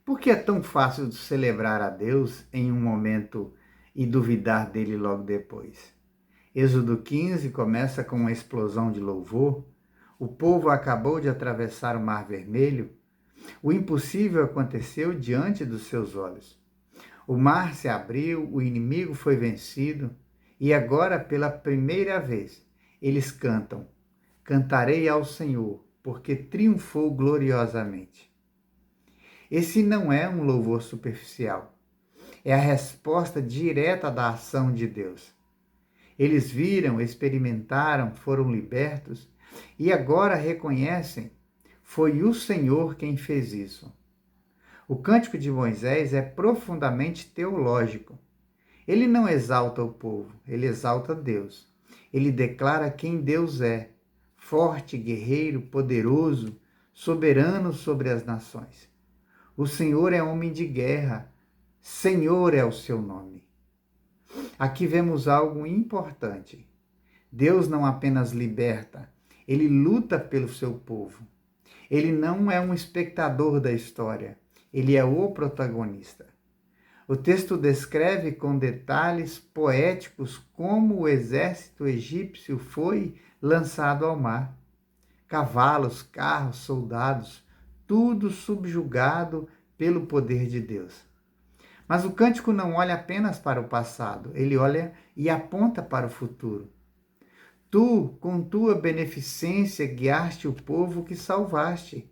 Por que é tão fácil de celebrar a Deus em um momento e duvidar dele logo depois? Êxodo 15 começa com uma explosão de louvor. O povo acabou de atravessar o Mar Vermelho. O impossível aconteceu diante dos seus olhos. O mar se abriu, o inimigo foi vencido e agora, pela primeira vez, eles cantam: Cantarei ao Senhor, porque triunfou gloriosamente. Esse não é um louvor superficial. É a resposta direta da ação de Deus. Eles viram, experimentaram, foram libertos e agora reconhecem: foi o Senhor quem fez isso. O Cântico de Moisés é profundamente teológico. Ele não exalta o povo, ele exalta Deus. Ele declara quem Deus é: forte, guerreiro, poderoso, soberano sobre as nações. O Senhor é homem de guerra, Senhor é o seu nome. Aqui vemos algo importante. Deus não apenas liberta, ele luta pelo seu povo. Ele não é um espectador da história, ele é o protagonista. O texto descreve com detalhes poéticos como o exército egípcio foi lançado ao mar. Cavalos, carros, soldados, tudo subjugado pelo poder de Deus. Mas o cântico não olha apenas para o passado, ele olha e aponta para o futuro. Tu, com tua beneficência, guiaste o povo que salvaste.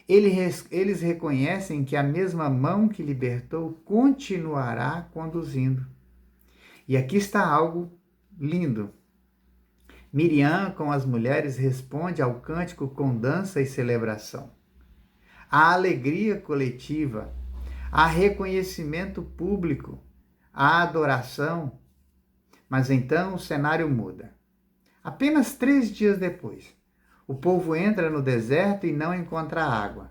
Eles reconhecem que a mesma mão que libertou continuará conduzindo. E aqui está algo lindo. Miriam, com as mulheres, responde ao cântico com dança e celebração. Há alegria coletiva, há reconhecimento público, há adoração. Mas então o cenário muda. Apenas 3 dias depois, o povo entra no deserto e não encontra água.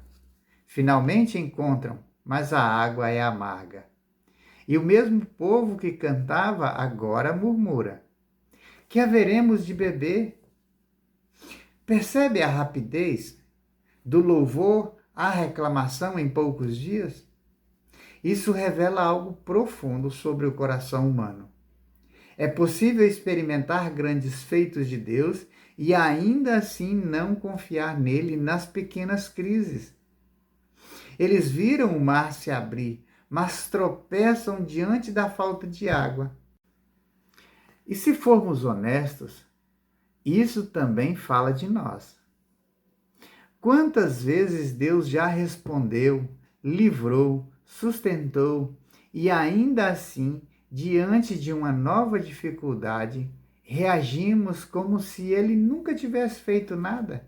Finalmente encontram, mas a água é amarga. E o mesmo povo que cantava agora murmura: que haveremos de beber? Percebe a rapidez do louvor à reclamação em poucos dias? Isso revela algo profundo sobre o coração humano. É possível experimentar grandes feitos de Deus e ainda assim não confiar nele nas pequenas crises. Eles viram o mar se abrir, mas tropeçam diante da falta de água. E se formos honestos, isso também fala de nós. Quantas vezes Deus já respondeu, livrou, sustentou e ainda assim, diante de uma nova dificuldade, reagimos como se ele nunca tivesse feito nada?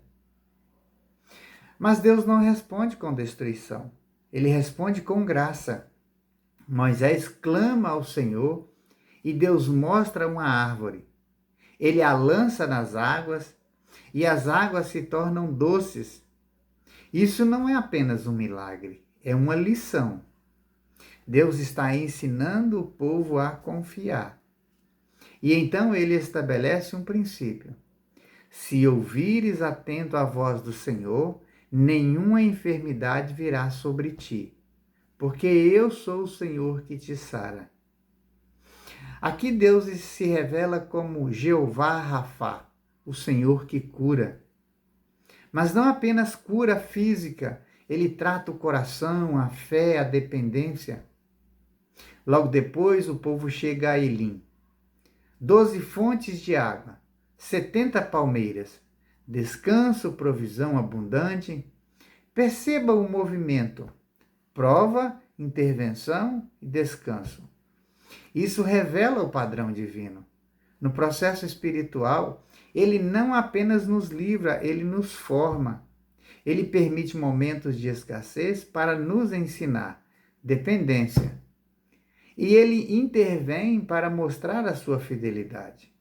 Mas Deus não responde com destruição, ele responde com graça. Moisés clama ao Senhor e Deus mostra uma árvore. Ele a lança nas águas e as águas se tornam doces. Isso não é apenas um milagre, é uma lição. Deus está ensinando o povo a confiar. E então ele estabelece um princípio. Se ouvires atento à voz do Senhor, nenhuma enfermidade virá sobre ti, porque eu sou o Senhor que te sara. Aqui Deus se revela como Jeová Rafá, o Senhor que cura. Mas não apenas cura física, ele trata o coração, a fé, a dependência. Logo depois o povo chega a Elim. 12 fontes de água, 70 palmeiras, descanso, provisão abundante. Perceba o movimento: prova, intervenção e descanso. Isso revela o padrão divino. No processo espiritual, ele não apenas nos livra, ele nos forma. Ele permite momentos de escassez para nos ensinar dependência. E ele intervém para mostrar a sua fidelidade.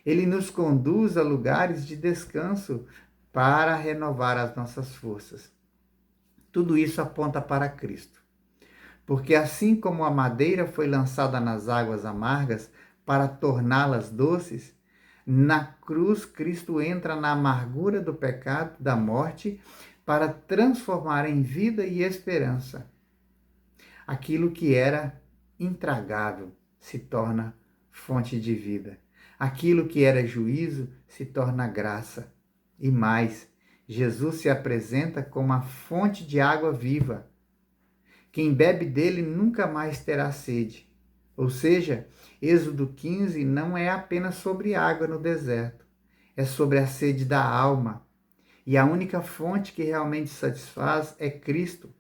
Ele nos conduz a lugares de descanso para renovar as nossas forças. Tudo isso aponta para Cristo. Porque assim como a madeira foi lançada nas águas amargas para torná-las doces, na cruz Cristo entra na amargura do pecado, da morte, para transformar em vida e esperança. Aquilo que era intragável se torna fonte de vida. Aquilo que era juízo se torna graça. E mais, Jesus se apresenta como a fonte de água viva. Quem bebe dele nunca mais terá sede. Ou seja, Êxodo 15 não é apenas sobre água no deserto, é sobre a sede da alma. E a única fonte que realmente satisfaz é Cristo.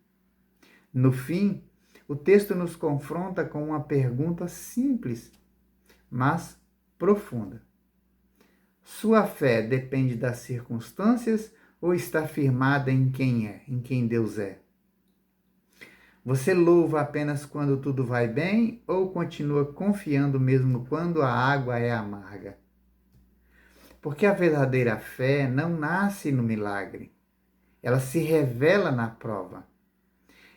No fim, o texto nos confronta com uma pergunta simples, mas profunda. Sua fé depende das circunstâncias ou está firmada em quem é, em quem Deus é? Você louva apenas quando tudo vai bem ou continua confiando mesmo quando a água é amarga? Porque a verdadeira fé não nasce no milagre, ela se revela na prova.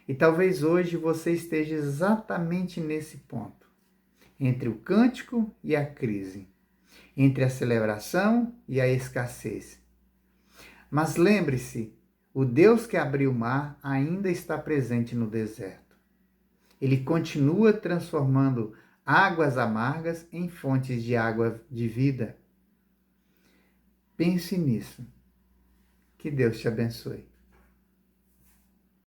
E talvez hoje você esteja exatamente nesse ponto, entre o cântico e a crise, entre a celebração e a escassez. Mas lembre-se, o Deus que abriu o mar ainda está presente no deserto. Ele continua transformando águas amargas em fontes de água de vida. Pense nisso. Que Deus te abençoe.